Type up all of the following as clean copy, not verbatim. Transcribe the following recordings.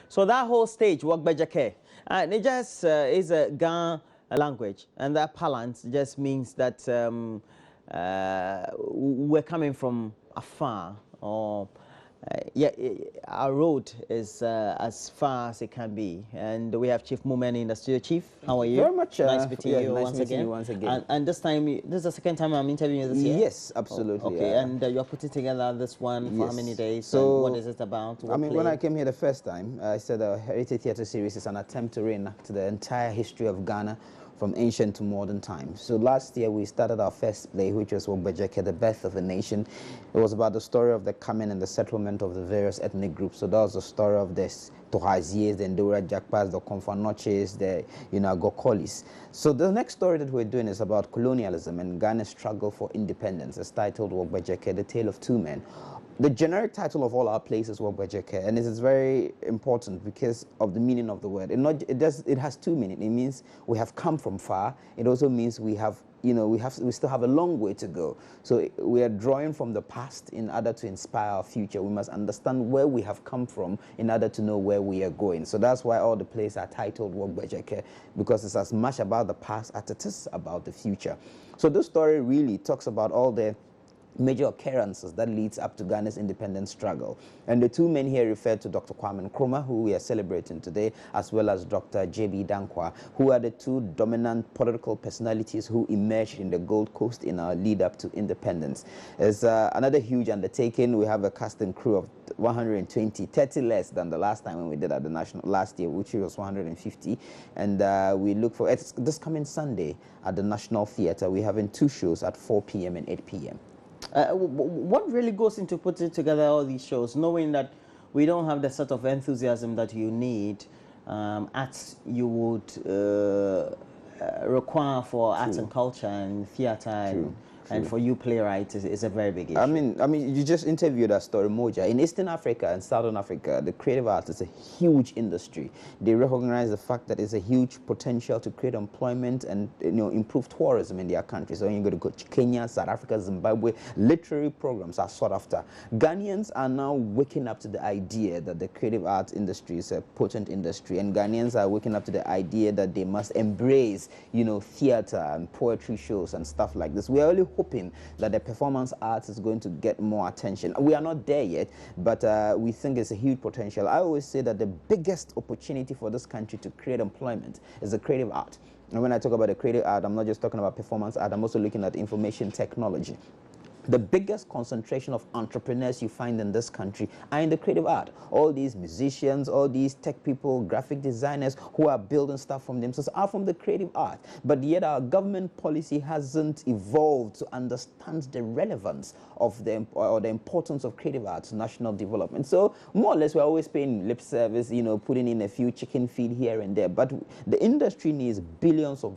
So that whole stage, Wagbejake, and it just is a Ga language, and that parlance just means that we're coming from afar, or our road is as far as it can be. And we have Chief Mumeni in the studio. Chief, how are you? Very much. Nice meeting you nice once meeting again. you once again. And this time, this is the second time I'm interviewing you this year? Yes, absolutely. Okay, and you're putting together this one for how many days? So, and what is it about? What when I came here the first time, I said the Heritage Theatre Series is an attempt to reenact the entire history of Ghana from ancient to modern times. So last year we started our first play, which was Wogbejeke, The Birth of a Nation. It was about the story of the coming and the settlement of the various ethnic groups. So that was the story of this Tohazies, the Ndora Jakpas, the Konfanoches, the Gokolis. So the next story that we're doing is about colonialism and Ghana's struggle for independence. It's titled Wogbejeke, The Tale of Two Men. The generic title of all our plays is Wogbejeke, and it is very important because of the meaning of the word. It has two meanings. It means we have come from far. It also means we have, we still have a long way to go. So we are drawing from the past in order to inspire our future. We must understand where we have come from in order to know where we are going. So that's why all the plays are titled Wogbejeke, because it's as much about the past as it is about the future. So this story really talks about all the major occurrences that leads up to Ghana's independence struggle. And the two men here refer to Dr. Kwame Nkrumah, who we are celebrating today, as well as Dr. J.B. Dankwa, who are the two dominant political personalities who emerged in the Gold Coast in our lead up to independence. It's another huge undertaking. We have a cast and crew of 120, 30 less than the last time when we did at the National last year, which was 150. And we look for it's this coming Sunday at the National Theatre. We're having two shows at 4 p.m. and 8 p.m. What really goes into putting together all these shows, knowing that we don't have the sort of enthusiasm that you need, as you would require for arts and culture and theatre and for you playwrights is a very big issue. I mean, you just interviewed that story, Moja. In Eastern Africa and Southern Africa, the creative arts is a huge industry. They recognize the fact that it's a huge potential to create employment and improve tourism in their countries. So when you go to Kenya, South Africa, Zimbabwe, literary programs are sought after. Ghanaians are now waking up to the idea that the creative arts industry is a potent industry, and Ghanaians are waking up to the idea that they must embrace, theater and poetry shows and stuff like this. We are only hoping that the performance arts is going to get more attention. We are not there yet, but we think it's a huge potential. I always say that the biggest opportunity for this country to create employment is the creative art. And when I talk about the creative art, I'm not just talking about performance art, I'm also looking at information technology. The biggest concentration of entrepreneurs you find in this country are in the creative art. All these musicians, all these tech people, graphic designers who are building stuff from themselves are from the creative art. But yet our government policy hasn't evolved to understand the relevance of or the importance of creative arts to national development. So more or less we're always paying lip service, putting in a few chicken feed here and there. But the industry needs billions of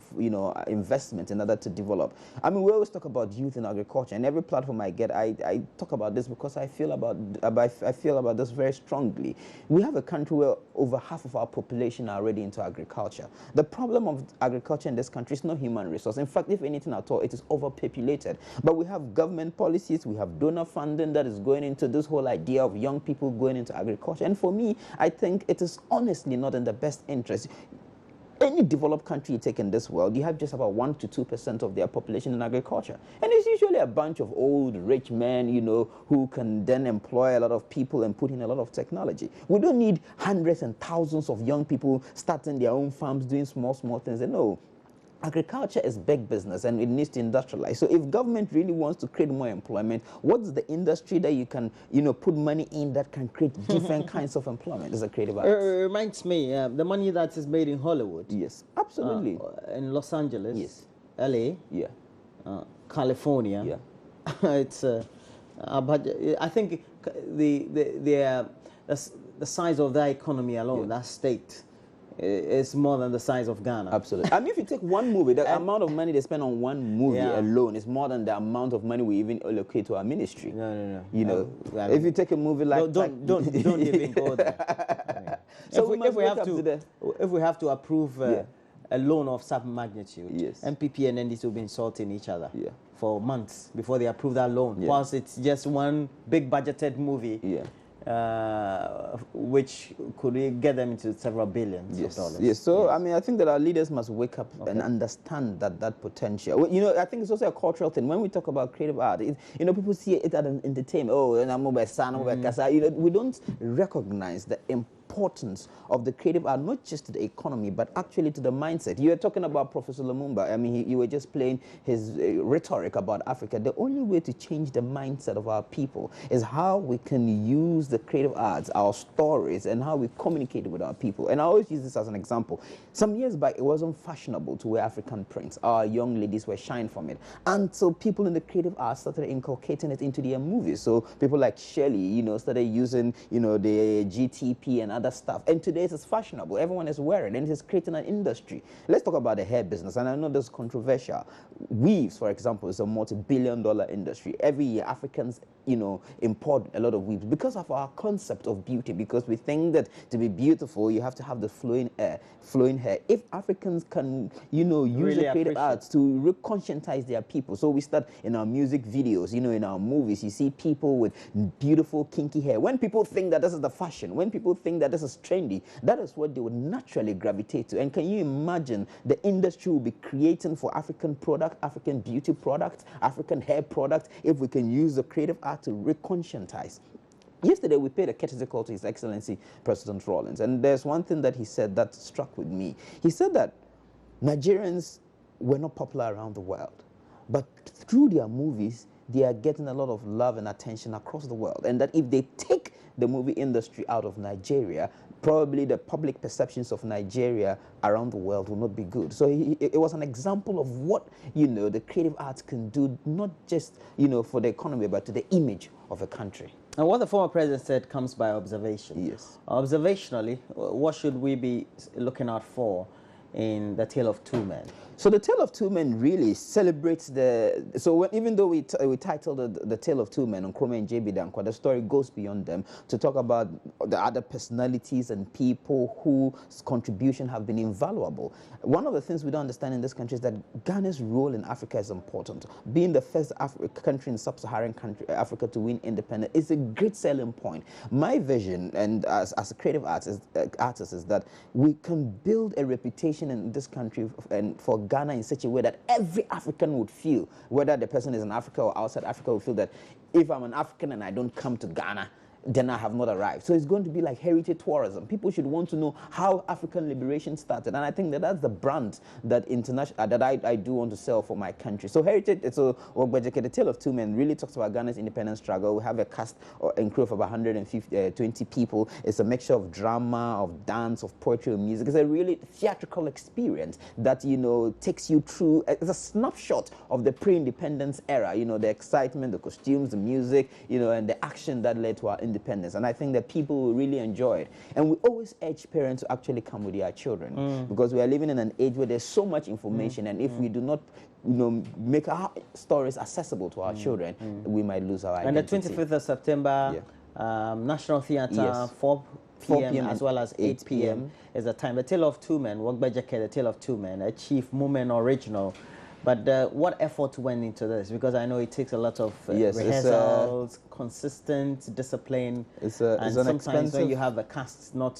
investment in order to develop. I mean, we always talk about youth in agriculture, and every platform I get, I talk about this because I feel about this very strongly. We have a country where over half of our population are already into agriculture. The problem of agriculture in this country is not human resource. In fact, if anything at all, it is overpopulated. But we have government policies, we have donor funding that is going into this whole idea of young people going into agriculture. And for me, I think it is honestly not in the best interest. Any developed country you take in this world, you have just about 1 to 2% of their population in agriculture. And it's usually a bunch of old, rich men, who can then employ a lot of people and put in a lot of technology. We don't need hundreds and thousands of young people starting their own farms, doing small things. And no. Agriculture is big business and it needs to industrialize. So if government really wants to create more employment, what's the industry that you can, put money in that can create different kinds of employment? It's a creative arts. It reminds me, the money that is made in Hollywood. Yes, absolutely. In Los Angeles. Yes. LA. Yeah. California. Yeah. It's budget. I think the size of that economy alone, that state, is more than the size of Ghana. Absolutely. I mean, if you take one movie, the amount of money they spend on one movie alone is more than the amount of money we even allocate to our ministry. No. If you take a movie like... Don't even go there. So if we have to approve a loan of some magnitude, MPP and NDC will be insulting each other for months before they approve that loan. Whilst it's just one big budgeted movie. which could get them into several billions of dollars. Yes. So, I mean, I think that our leaders must wake up and understand that potential. You know, I think it's also a cultural thing. When we talk about creative art, you know, people see it as an entertainment. Oh, and I'm over son, over casa. You know, we don't recognize the importance of the creative art, not just to the economy, but actually to the mindset. You were talking about Professor Lumumba. I mean, you were just playing his rhetoric about Africa. The only way to change the mindset of our people is how we can use the creative arts, our stories, and how we communicate with our people. And I always use this as an example. Some years back, it wasn't fashionable to wear African prints. Our young ladies were shying from it. And so people in the creative arts started inculcating it into their movies. So people like Shelley, you know, started using, you know, the GTP and other stuff. And today it's fashionable. Everyone is wearing it, and it's creating an industry. Let's talk about the hair business. And I know this is controversial. Weaves, for example, is a multi-billion-dollar industry. Every year, Africans, you know, import a lot of weaves because of our concept of beauty, because we think that to be beautiful, you have to have the flowing hair. If Africans can, you know, use really the creative arts to reconscientize their people. So we start in our music videos, you know, in our movies, you see people with beautiful, kinky hair. When people think that this is the fashion, when people think that this is trendy, that is what they would naturally gravitate to. And can you imagine the industry will be creating for African product, African beauty products, African hair products, if we can use the creative art to reconscientize? Yesterday, we paid a courtesy call to His Excellency President Rawlings, and there's one thing that he said that struck with me. He said that Nigerians were not popular around the world, but through their movies, they are getting a lot of love and attention across the world, and that if they take the movie industry out of Nigeria, probably the public perceptions of Nigeria around the world will not be good. So it was an example of what, you know, the creative arts can do, not just, you know, for the economy, but to the image of a country. And what the former president said comes by observation. Yes. Observationally, what should we be looking out for in The Tale of Two Men? So The Tale of Two Men really celebrates the... So even though we titled the Tale of Two Men on Nkrumah and JB Dankwa, the story goes beyond them to talk about the other personalities and people whose contribution have been invaluable. One of the things we don't understand in this country is that Ghana's role in Africa is important. Being the first country in sub-Saharan Africa to win independence is a great selling point. My vision, and as a creative artist, is that we can build a reputation in this country and for Ghana in such a way that every African would feel, whether the person is in Africa or outside Africa, would feel that if I'm an African and I don't come to Ghana, then I have not arrived. So it's going to be like heritage tourism. People should want to know how African liberation started, and I think that that's the brand that I do want to sell for my country. So heritage, so The Tale of Two Men really talks about Ghana's independence struggle. We have a cast and crew of about 120 people. It's a mixture of drama, of dance, of poetry, of music. It's a really theatrical experience that, you know, takes you through. It's a snapshot of the pre-independence era. You know, the excitement, the costumes, the music, you know, and the action that led to our independence. And I think that people will really enjoy it. And we always urge parents to actually come with their children because we are living in an age where there's so much information, and if we do not, you know, make our stories accessible to our children, we might lose our identity. And the 25th of September, National Theatre, 4 p.m. as well as 8 p.m. is the time. The Tale of Two Men, The Tale of Two Men, a chief movement original. But what effort went into this? Because I know it takes a lot of rehearsals, consistent discipline. And sometimes when you have a cast not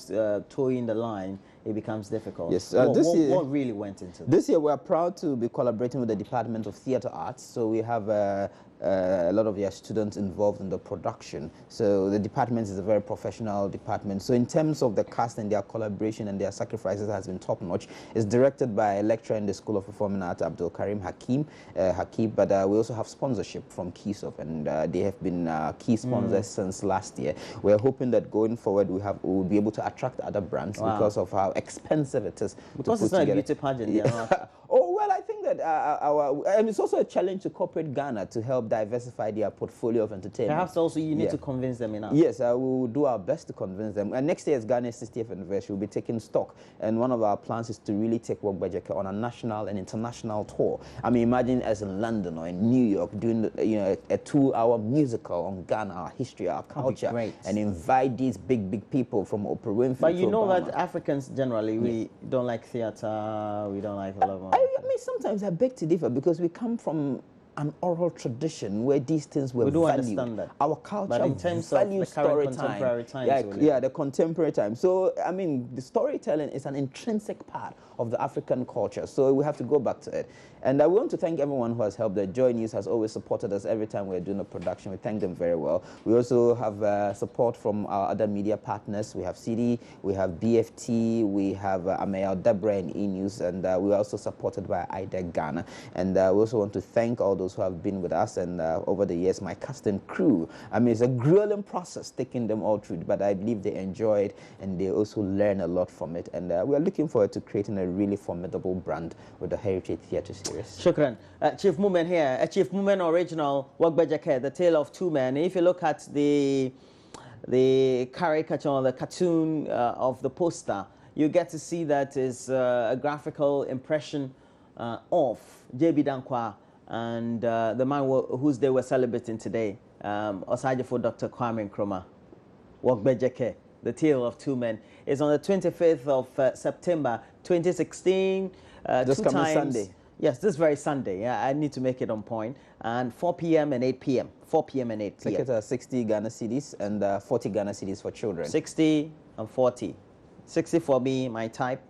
towing the line, it becomes difficult. Yes. What really went into this? This year, we are proud to be collaborating with the Department of Theatre Arts. So we have a lot of their students involved in the production. So the department is a very professional department. So in terms of the cast and their collaboration and their sacrifices has been top-notch. It's directed by a lecturer in the School of Performing Arts, Abdul Karim Hakim. But we also have sponsorship from KeySoft, and they have been key sponsors since last year. We're hoping that going forward we will be able to attract other brands because of how expensive it is. Because it's not a beauty pageant. Yeah. Oh, well, I think that and it's also a challenge to corporate Ghana to help diversify their portfolio of entertainment. Perhaps also you need to convince them enough. Yes, we will do our best to convince them. And next year is Ghana's 60th anniversary. We'll be taking stock. And one of our plans is to really take Wogbajeke on a national and international tour. I mean, imagine us in London or in New York doing a 2-hour musical on Ghana, our history, our culture, and invite these big people from Oprah Winfrey. But you know that Africans generally, we don't like theater, we don't like a lot of... I mean, sometimes I beg to differ because we come from an oral tradition where these things were we do valued. understand that. Our culture But in terms of values the current story contemporary time. times, Yeah, the contemporary time. So, I mean, the storytelling is an intrinsic part of the African culture. So we have to go back to it. And I want to thank everyone who has helped. The Joy News has always supported us every time we're doing a production. We thank them very well. We also have support from our other media partners. We have CD, we have BFT, we have Amayal Deborah and E-News, and we're also supported by IDEC Ghana. And we also want to thank all those who have been with us and over the years, my custom crew. I mean, it's a grueling process taking them all through, but I believe they enjoy it and they also learn a lot from it. And we're looking forward to creating a really formidable brand with the Heritage Theatre Series. Shukran. Chief Movement here, a Chief Movement original, Wagbejake, The Tale of Two Men. If you look at the caricature, the cartoon of the poster, you get to see that is a graphical impression of J.B. Dankwa and the man whose they were celebrating today, Osajifo Dr. Kwame Nkrumah. Wagbejake, The Tale of Two Men, is on the 25th of September 2016. Just coming Sunday. Yes, this very Sunday. Yeah, I need to make it on point. And 4 p.m. and 8 p.m. 4 p.m. and 8 p.m. Tickets are 60 Ghana cedis and 40 Ghana cedis for children. 60 and 40. 60 for me, my type,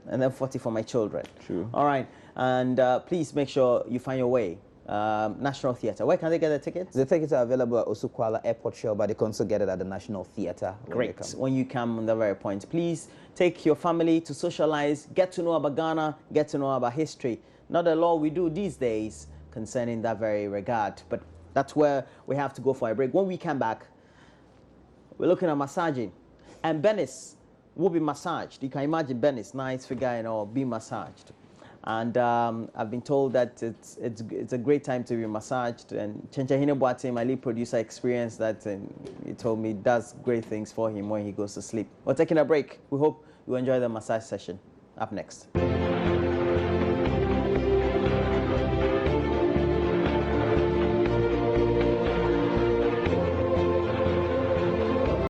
and then 40 for my children. True. All right. And please make sure you find your way. National Theatre. Where can they get the tickets? The tickets are available at Osukwala Airport Show, but they can also get it at the National Theatre. Great. When you come on the very point, please take your family to socialize, get to know about Ghana, get to know about history. Not a lot we do these days concerning that very regard, but that's where we have to go for a break. When we come back, we're looking at massaging, and Benis will be massaged. You can imagine Benis, nice figure, you know, being massaged. And I've been told that it's a great time to be massaged. And Chenchahine Boate, my lead producer, experienced that, and he told me it does great things for him when he goes to sleep. We're taking a break. We hope you enjoy the massage session. Up next.